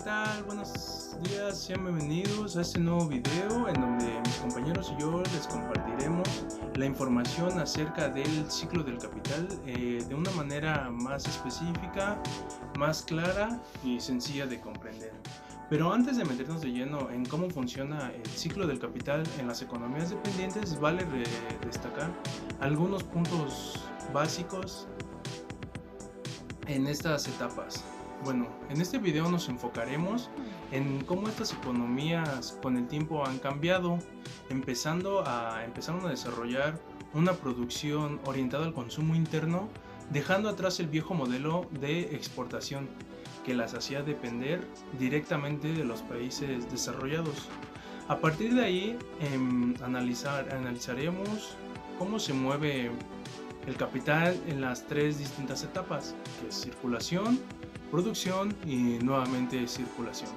tal? Buenos días, sean bienvenidos a este nuevo video en donde mis compañeros y yo les compartiremos la información acerca del ciclo del capital de una manera más específica, más clara y sencilla de comprender. Pero antes de meternos de lleno en cómo funciona el ciclo del capital en las economías dependientes, vale destacar algunos puntos básicos en estas etapas. Bueno, en este video nos enfocaremos en cómo estas economías con el tiempo han cambiado, empezaron a desarrollar una producción orientada al consumo interno, dejando atrás el viejo modelo de exportación que las hacía depender directamente de los países desarrollados. A partir de ahí analizaremos cómo se mueve el capital en las tres distintas etapas, que es circulación, producción y nuevamente circulación,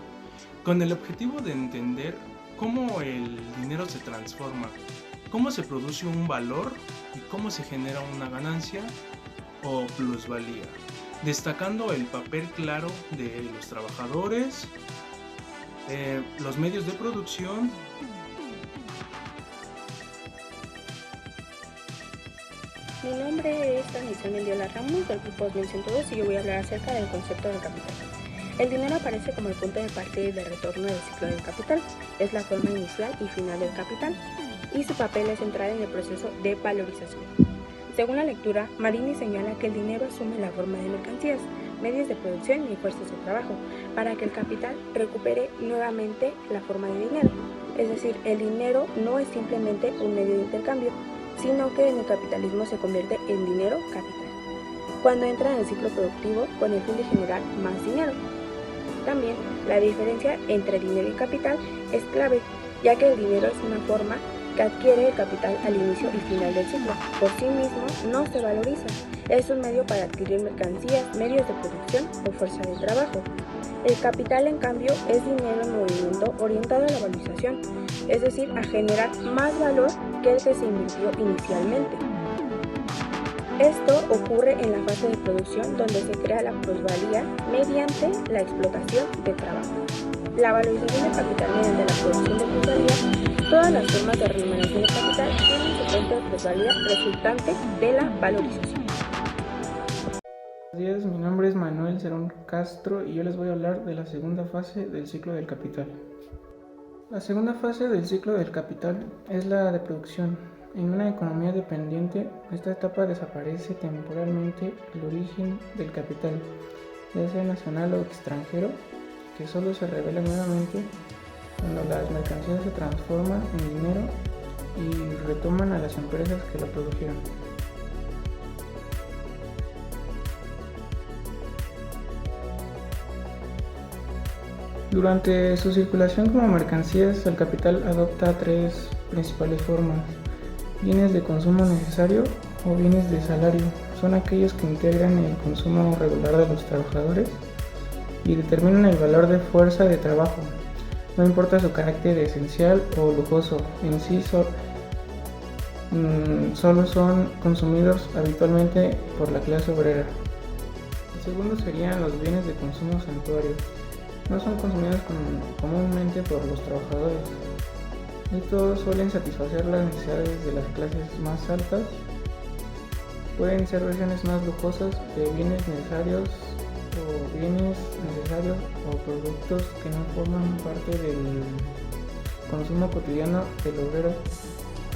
con el objetivo de entender cómo el dinero se transforma, cómo se produce un valor y cómo se genera una ganancia o plusvalía, destacando el papel claro de los trabajadores, los medios de producción. Mi nombre es Anissa Mendiola Ramos del grupo Dimensión Todos y yo voy a hablar acerca del concepto del capital. El dinero aparece como el punto de partida y de retorno del ciclo del capital. Es la forma inicial y final del capital y su papel es central en el proceso de valorización. Según la lectura, Marini señala que el dinero asume la forma de mercancías, medios de producción y fuerzas de trabajo para que el capital recupere nuevamente la forma de dinero. Es decir, el dinero no es simplemente un medio de intercambio, sino que en el capitalismo se convierte en dinero capital, cuando entra en el ciclo productivo con el fin de generar más dinero. También la diferencia entre dinero y capital es clave, ya que el dinero es una forma que adquiere el capital al inicio y final del ciclo. Por sí mismo no se valoriza, es un medio para adquirir mercancías, medios de producción o fuerza de trabajo. El capital, en cambio, es dinero en movimiento orientado a la valorización, es decir, a generar más valor que el que se invirtió inicialmente. Esto ocurre en la fase de producción, donde se crea la plusvalía mediante la explotación de trabajo. La valorización del capital mediante la producción de plusvalía, todas las formas de remuneración del capital tienen su fuente de plusvalía resultante de la valorización. Buenos días, mi nombre es Manuel Cerón Castro y yo les voy a hablar de la segunda fase del ciclo del capital. La segunda fase del ciclo del capital es la de producción. En una economía dependiente, esta etapa desaparece temporalmente el origen del capital, ya sea nacional o extranjero, que solo se revela nuevamente cuando las mercancías se transforman en dinero y retoman a las empresas que lo produjeron. Durante su circulación como mercancías, el capital adopta tres principales formas: bienes de consumo necesario o bienes de salario. Son aquellos que integran el consumo regular de los trabajadores y determinan el valor de fuerza de trabajo, no importa su carácter esencial o lujoso. En sí solo son consumidos habitualmente por la clase obrera. El segundo serían los bienes de consumo santuario. No son consumidos comúnmente por los trabajadores. Estos suelen satisfacer las necesidades de las clases más altas. Pueden ser versiones más lujosas de bienes necesarios o productos que no forman parte del consumo cotidiano del obrero,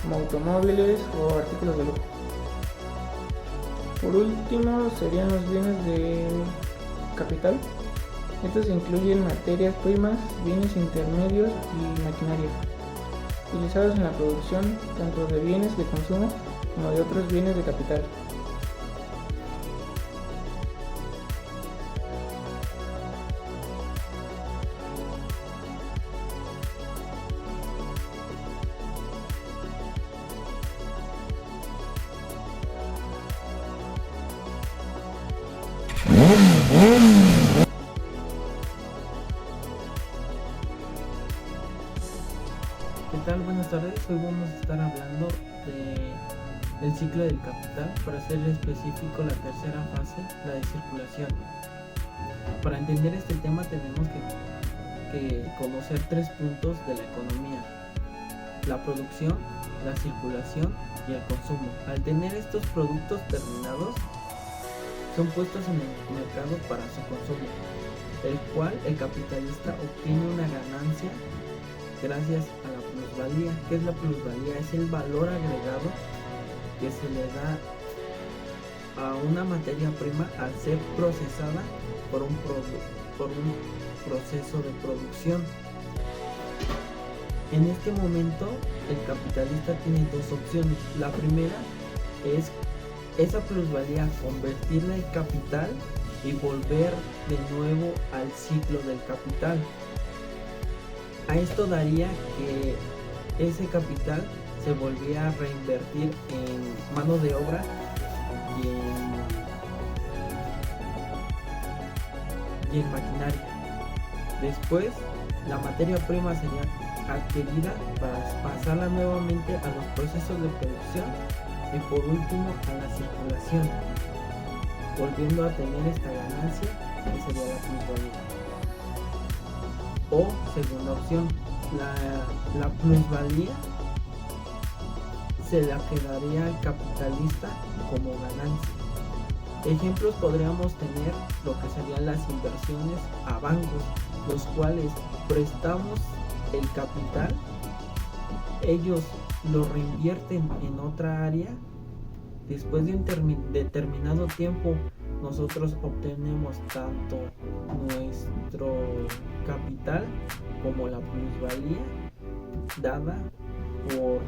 como automóviles o artículos de lujo. Por último serían los bienes de capital. Estos incluyen materias primas, bienes intermedios y maquinaria, utilizados en la producción tanto de bienes de consumo como de otros bienes de capital. ¿Qué tal? Buenas tardes. Hoy vamos a estar hablando del ciclo del capital, para ser específico la tercera fase, la de circulación. Para entender este tema tenemos que que conocer 3 puntos de la economía: la producción, la circulación y el consumo. Al tener estos productos terminados, son puestos en el mercado para su consumo, el cual el capitalista obtiene una ganancia gracias a la plusvalía. ¿Qué es la plusvalía? Es el valor agregado que se le da a una materia prima al ser procesada por un proceso de producción. En este momento el capitalista tiene 2 opciones. La primera es esa plusvalía convertirla en capital y volver de nuevo al ciclo del capital. A esto daría que ese capital se volvía a reinvertir en mano de obra y en maquinaria. Después, la materia prima sería adquirida para pasarla nuevamente a los procesos de producción y por último a la circulación, volviendo a tener esta ganancia que sería la plusvalía. O segunda opción, la plusvalía se la quedaría al capitalista como ganancia. Ejemplos podríamos tener lo que serían las inversiones a bancos, los cuales prestamos el capital, ellos lo reinvierten en otra área. Después de un determinado tiempo, nosotros obtenemos tanto nuestro capital como la plusvalía dada por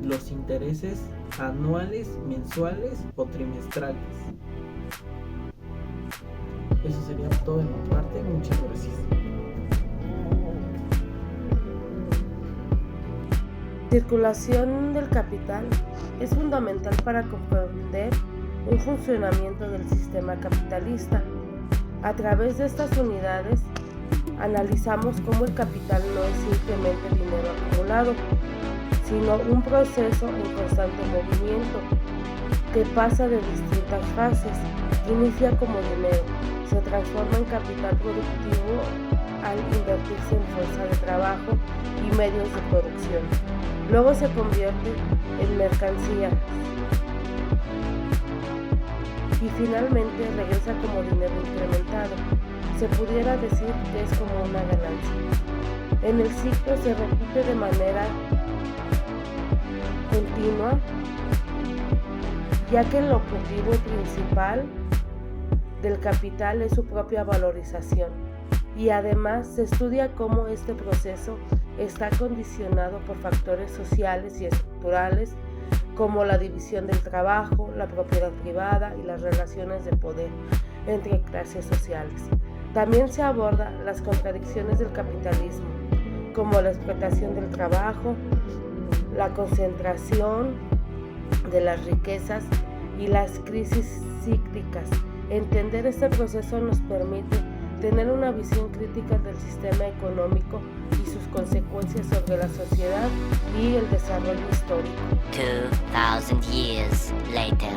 los intereses anuales, mensuales o trimestrales. Eso sería todo de mi parte. Muchas gracias. Circulación del capital es fundamental para comprender un funcionamiento del sistema capitalista. A través de estas unidades analizamos cómo el capital no es simplemente dinero acumulado, sino un proceso en constante movimiento que pasa de distintas fases. Inicia como dinero, se transforma en capital productivo al invertirse en fuerza de trabajo y medios de producción. Luego se convierte en mercancía y finalmente regresa como dinero incrementado. Se pudiera decir que es como una ganancia. En el ciclo se repite de manera continua, ya que el objetivo principal del capital es su propia valorización, y además se estudia cómo este proceso está condicionado por factores sociales y estructurales como la división del trabajo, la propiedad privada y las relaciones de poder entre clases sociales. También se abordan las contradicciones del capitalismo, como la explotación del trabajo, la concentración de las riquezas y las crisis cíclicas. Entender este proceso nos permite tener una visión crítica del sistema económico y sus consecuencias sobre la sociedad y el desarrollo histórico. 2000 years later.